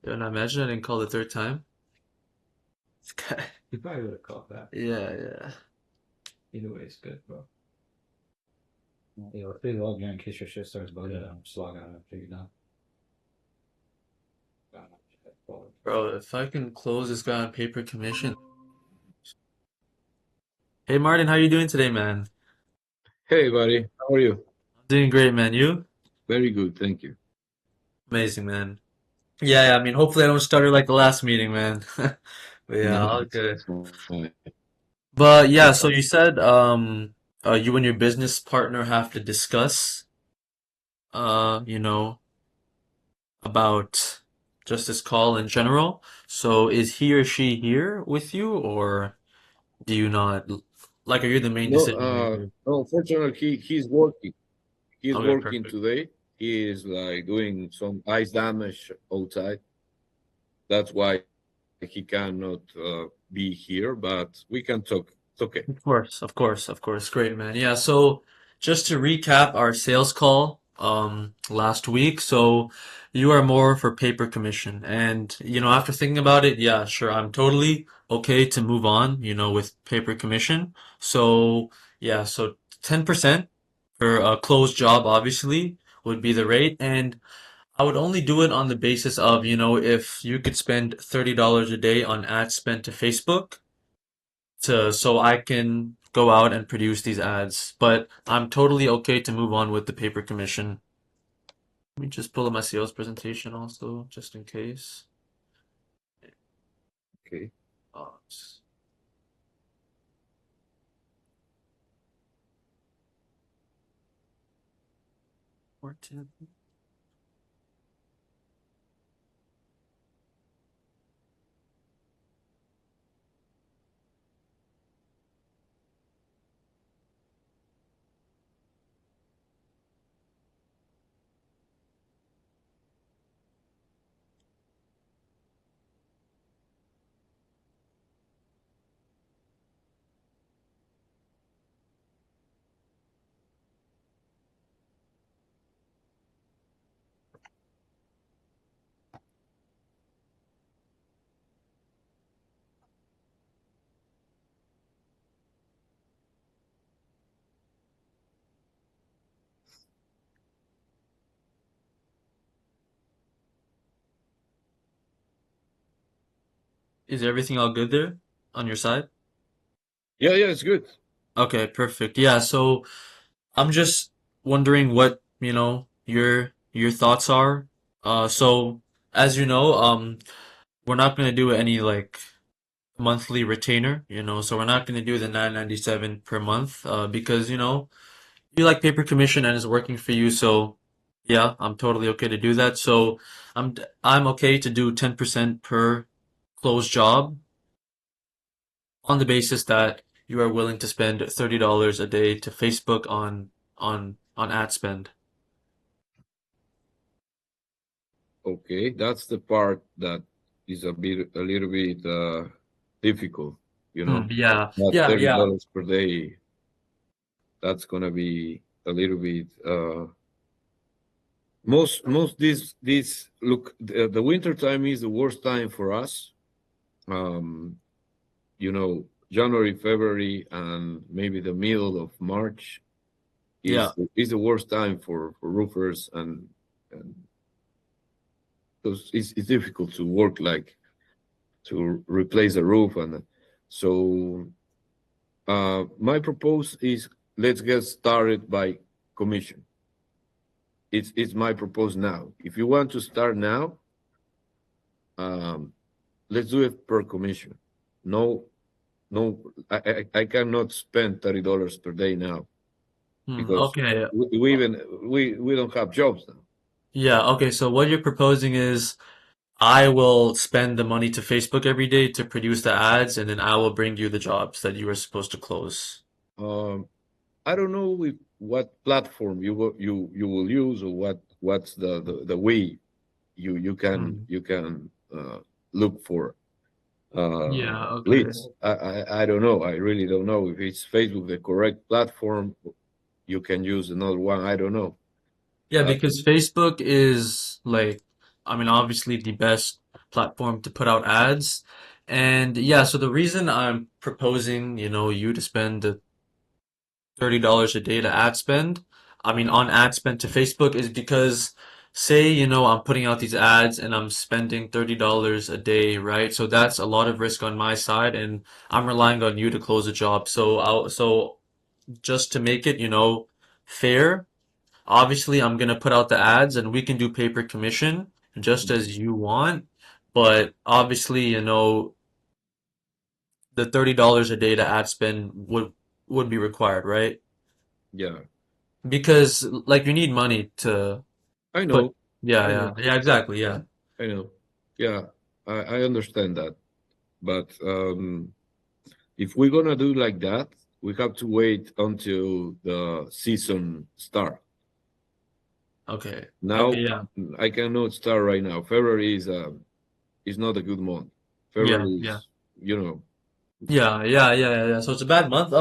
And I imagine I didn't call the third time. This guy. You probably would have called back. Yeah, yeah. Either way, it's good, bro. Please log in case your shit starts bugging. Yeah. Just log out after you're done. Bro, if I can close this guy on paper commission. Hey Martin, how you doing today, man? Hey, buddy. How are you? I'm doing great, man. You? Very good, thank you. Amazing, man. Yeah, yeah, I mean, hopefully I don't stutter like the last meeting, man. But yeah, No, all it's good. fine. But yeah, so you said you and your business partner have to discuss you know, about just this call in general. So is he or she here with you, or do you not like are you the main No, decision maker? no, unfortunately, he's working. He's Okay, working perfect. today. He is like doing some ice damage outside. That's why he cannot be here, but we can talk. It's okay. Of course, of course, of course. Great, man. Yeah, so just to recap our sales call last week, so you are more for paper commission. And after thinking about it, yeah, sure, I'm totally okay to move on, with paper commission. So, yeah, so 10% for a closed job obviously would be the rate, and I would only do it on the basis of, if you could spend $30 a day on ad spend to Facebook so I can go out and produce these ads. But I'm totally okay to move on with the paper commission. Let me just pull up my sales presentation also, just in case. Okay. Oh, 14. Is everything all good there on your side? Yeah, yeah, it's good. Okay, perfect. Yeah, so I'm just wondering what, your thoughts are. So as you know, we're not gonna do any like monthly retainer, so we're not gonna do the 997 per month, because you like paper commission and it's working for you, so yeah, I'm totally okay to do that. So I'm okay to do 10% per closed job on the basis that you are willing to spend $30 a day to Facebook on ad spend. Okay, that's the part that is a little bit difficult, you know. Yeah, Not yeah, thirty yeah. dollars per day. That's gonna be a little bit most this look the winter time is the worst time for us. um January, February, and maybe the middle of March Yeah. is the worst time for roofers, and because it's difficult to work, like to replace a roof. And so my propose is, let's get started by commission. It's my propose now. If you want to start now, um, let's do it per commission. No, no, I cannot spend $30 per day now, because Okay. we don't have jobs now. Yeah, okay, so what you're proposing is I will spend the money to Facebook every day to produce the ads, and then I will bring you the jobs that you were supposed to close. Um, I don't know what platform you will use, or what's the way Hmm. you can look for Yeah, okay. leads. I don't know. I really don't know if it's Facebook the correct platform. You can use another one. I don't know. Yeah, But because Facebook is like I mean, obviously the best platform to put out ads. And yeah, so the reason I'm proposing, you to spend the $30 a day to ad spend, I mean, on ad spend to Facebook is because say, I'm putting out these ads and I'm spending $30 a day, right? So that's a lot of risk on my side and I'm relying on you to close a job. So just to make it, fair, obviously I'm gonna put out the ads and we can do pay per commission just as you want. But obviously, the $30 a day to ad spend would be required, right? Yeah, Because like you need money to I put, know, yeah, I yeah, know, yeah, exactly, yeah. I know. Yeah, I understand that. But if we're gonna do like that, we have to wait until the season start. Okay. Okay, Now, yeah. I cannot start right now. February is not a good month. Yeah, February yeah. is, you know, Yeah, yeah, yeah, yeah, yeah. So it's a bad month.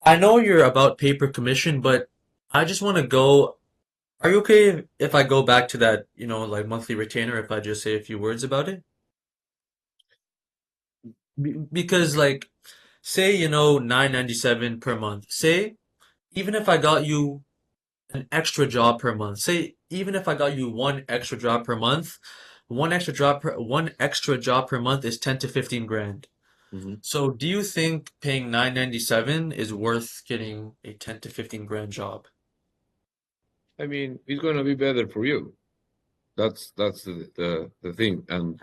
I know you're about pay per commission, but I just want to go. Are you okay if I go back to that, like monthly retainer if I just say a few words about it? Because like say, 997 per month. Say even if I got you an extra job per month. Say even if I got you one extra job per month, one extra job per month is 10 to 15 grand. mhm. So do you think paying 997 is worth getting a 10 to 15 grand job? I mean, it's gonna be better for you. That's the thing. And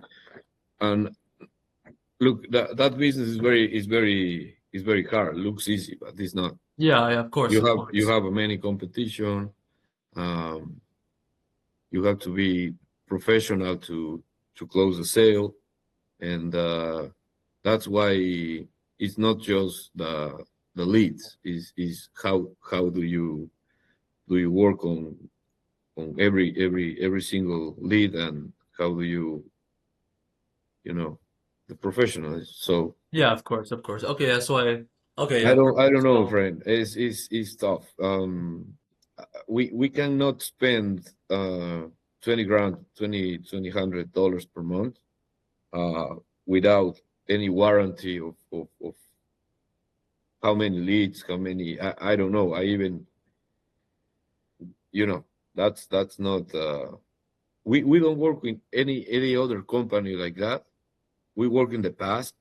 look, that business is very hard. Looks easy, but it's not. Yeah, yeah, of course, You of have you course. have a many competition. Um, you have to be professional to close the sale, and that's why it's not just the leads. Is how do you work on every single lead, and how do you know the professionals. So Yeah, of course, of course. Okay, yeah, okay, I yeah, don't I perfect. don't know, So, friend. It's tough. We cannot spend 20 grand, 20 $100 per month without any warranty of how many leads, how many I don't know. I even you know that's not we don't work with any other company like that. We work in the past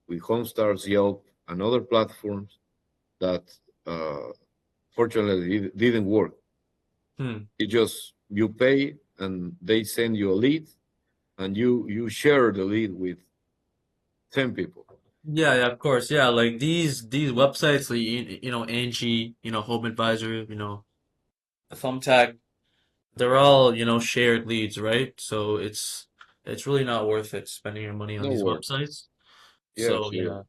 with Homestars, Yelp, and other platforms that uh, fortunately didn't work. hmm. It just you pay and they send you a lead, and you share the lead with 10 people. Yeah, yeah, of course. Yeah, like these websites, like Angie, Home Advisor, Thumbtack, they're all, shared leads, right? So it's really not worth it spending your money on No these work. websites. Yes, So yes. yeah.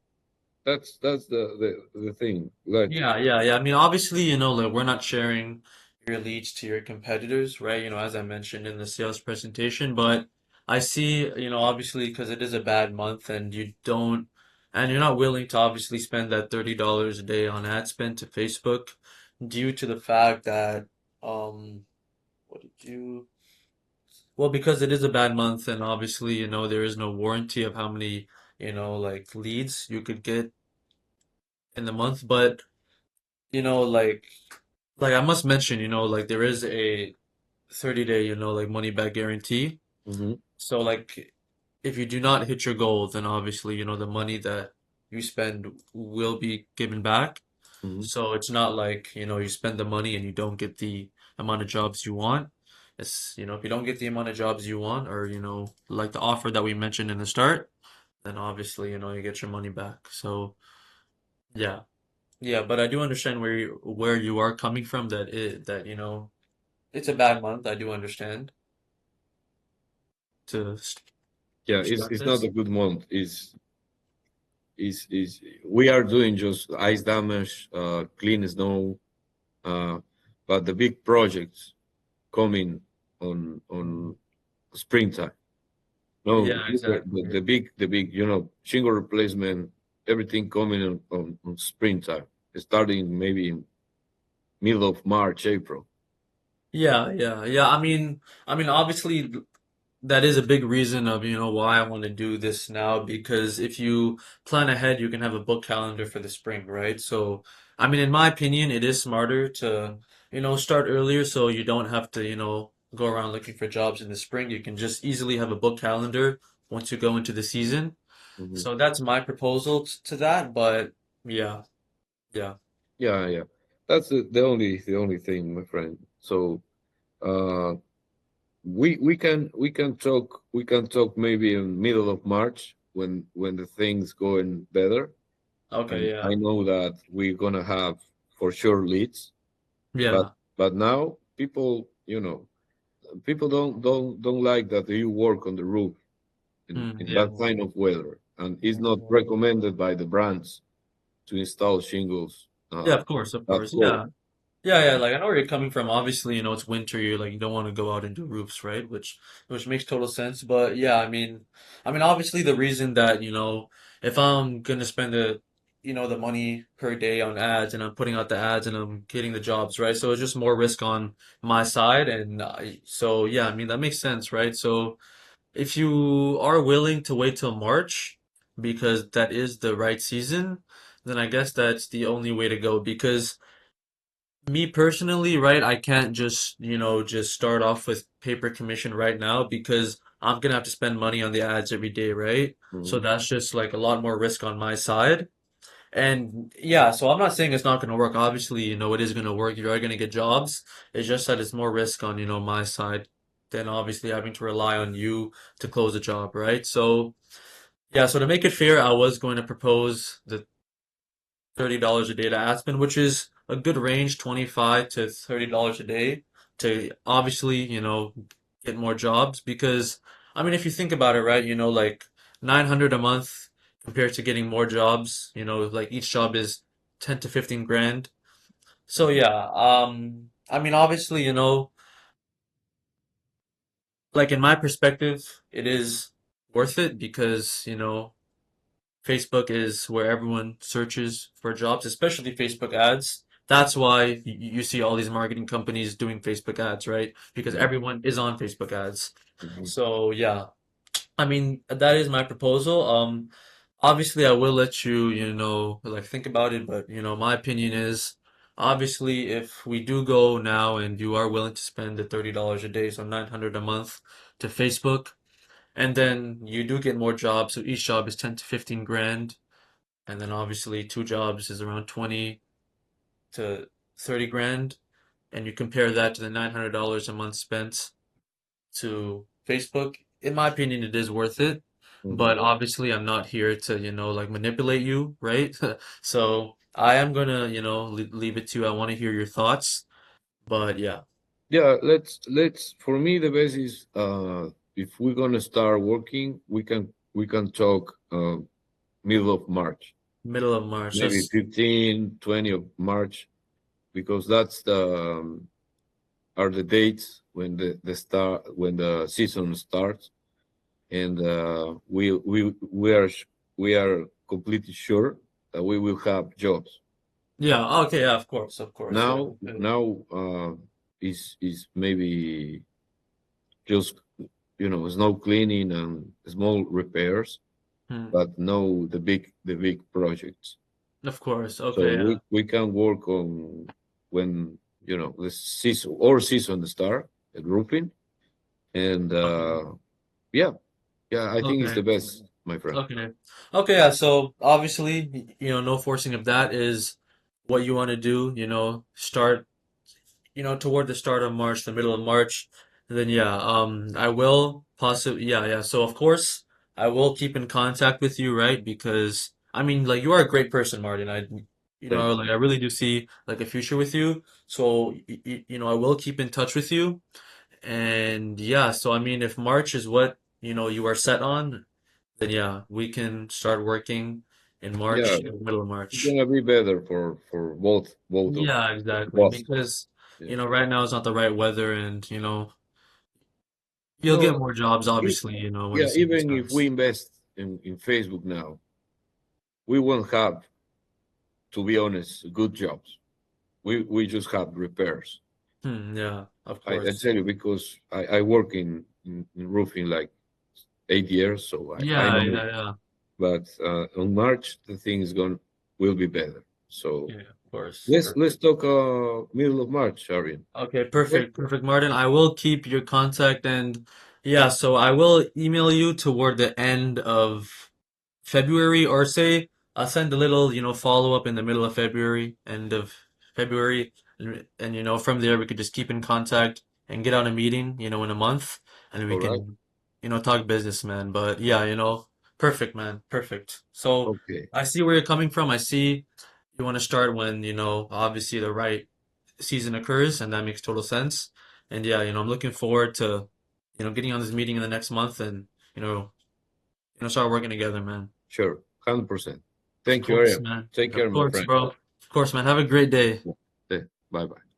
That's the thing. Like Yeah, yeah, yeah. I mean, obviously, like we're not sharing your leads to your competitors, right? As I mentioned in the sales presentation, but I see, obviously, because it is a bad month and you're not willing to obviously spend that $30 a day on ad spend to Facebook due to the fact that, what did you, well, because it is a bad month and obviously, there is no warranty of how many, like leads you could get in the month, but, like, I must mention, like there is a 30-day, like money back guarantee. mhm, So like if you do not hit your goal, then obviously, the money that you spend will be given back. mhm. So it's not like, you spend the money and you don't get the amount of jobs you want. It's, if you don't get the amount of jobs you want or, like the offer that we mentioned in the start, then obviously, you get your money back. So yeah. Yeah, but I do understand where you are coming from that it's a bad month. I do understand to Yeah, start it's not this. a good month. Is we are doing just ice damage, clean snow, uh, but the big projects coming on springtime. No, Yeah, exactly. the big, shingle replacement, everything coming on springtime, starting maybe in middle of March, April. Yeah, yeah, yeah. I mean, obviously, that is a big reason of, why I want to do this now because if you plan ahead, you can have a book calendar for the spring, right? So, I mean, in my opinion, it is smarter to, start earlier so you don't have to, go around looking for jobs in the spring. You can just easily have a book calendar once you go into the season. Mhm. So that's my proposal to that, but yeah, yeah. Yeah, yeah. That's the only thing, my friend. So uh we can talk maybe in middle of March when the things going better. Okay, And yeah. I know that we're gonna have for sure leads, but Yeah. but now people don't like that you work on the roof in Yeah. that kind of weather, and it's not recommended by the brands to install shingles Yeah, of course, of that course. cold. Yeah. Yeah, yeah, Yeah. like I know where you're coming from. Obviously, it's winter, you don't want to go out and do roofs, right? Which makes total sense. But yeah, I mean obviously the reason that, if I'm gonna spend the money per day on ads and I'm putting out the ads and I'm getting the jobs, right? So it's just more risk on my side and so yeah, I mean that makes sense, right? So if you are willing to wait till March because that is the right season, then I guess that's the only way to go because me personally, right, I can't just start off with paper commission right now because I'm gonna have to spend money on the ads every day, right? So Mhm. that's just like a lot more risk on my side. And yeah, so I'm not saying it's not gonna work. Obviously, it is gonna work. You are gonna get jobs. It's just that it's more risk on, my side than obviously having to rely on you to close a job, right? So yeah, so to make it fair, I was going to propose the $30 a day to Aspen, which is a good range, 25 to $30 a day to obviously, get more jobs because I mean if you think about it, right, like 900 a month compared to getting more jobs, like each job is 10 to 15 grand. So yeah, I mean obviously, like in my perspective, it is worth it because, Facebook is where everyone searches for jobs, especially Facebook ads. That's why you see all these marketing companies doing Facebook ads, right? Because Mhm. everyone is on Facebook ads. Mhm. So yeah, I mean that is my proposal. Obviously I will let you, like think about it, but my opinion is obviously if we do go now and you are willing to spend the $30 a day, so 900 a month to Facebook, and then you do get more jobs, so each job is 10 to 15 grand. And then obviously two jobs is around 20 to 30 grand. And you compare that to the $900 a month spent to Facebook. In my opinion, it is worth it. Mhm. But obviously, I'm not here to, like manipulate you, right? So I am gonna, leave it to you. I want to hear your thoughts. But yeah, Yeah, let's for me the best is if we're gonna start working, we can talk middle of March, middle of March. maybe That's 15, 20 of March, because that's the are the dates when the season starts, and we are completely sure that we will have jobs. yeah, okay, yeah, of course, yeah. Now is maybe just snow cleaning and small repairs, Hmm. but no the big projects. Of course, So okay, yeah. we can work on when the season start at roofing, and yeah, yeah, I think it's Okay. the best, my friend. Okay. Okay, yeah, so obviously, no forcing of that is what you want to do, start, toward the start of March, the middle of March. Then yeah, I will possibly yeah, yeah. So of course, I will keep in contact with you, right? Because I mean, like you are a great person, Martin. Thanks. like I really do see like a future with you. So, I will keep in touch with you. And yeah, so I mean, if March is what, you are set on, then yeah, we can start working in Yeah, March, in the middle of it's March. gonna be better for both of Yeah, exactly. us. Because, Yeah. right now is not the right weather and, you'll get No, more jobs, e- obviously, when the yeah, season even if we starts. invest in Facebook now, we won't have, to be honest, good jobs. We just have repairs. Yeah, of I course. tell you because I work in roofing like 8 years, so I Yeah, know. yeah, yeah. But on March the thing is going will be better. So Yeah, of course. let's talk middle of March, Arian. Okay, Okay. perfect, perfect, Martin. I will keep your contact and yeah, so I will email you toward the end of February or say I'll send a little, follow up in the middle of February, end of February, and from there we could just keep in contact and get on a meeting, in a month and we All right. can, talk business, man. But yeah, perfect, man, perfect. So Okay. I see where you're coming from. I see you want to start when, obviously the right season occurs, and that makes total sense. And yeah, I'm looking forward to, getting on this meeting in the next month and, you know, start working together, man. Sure. 100%. Of Thank you, course, Arian. man. Take care, Of my course, friend. bro. Of course, man. Have a great day. Bye bye.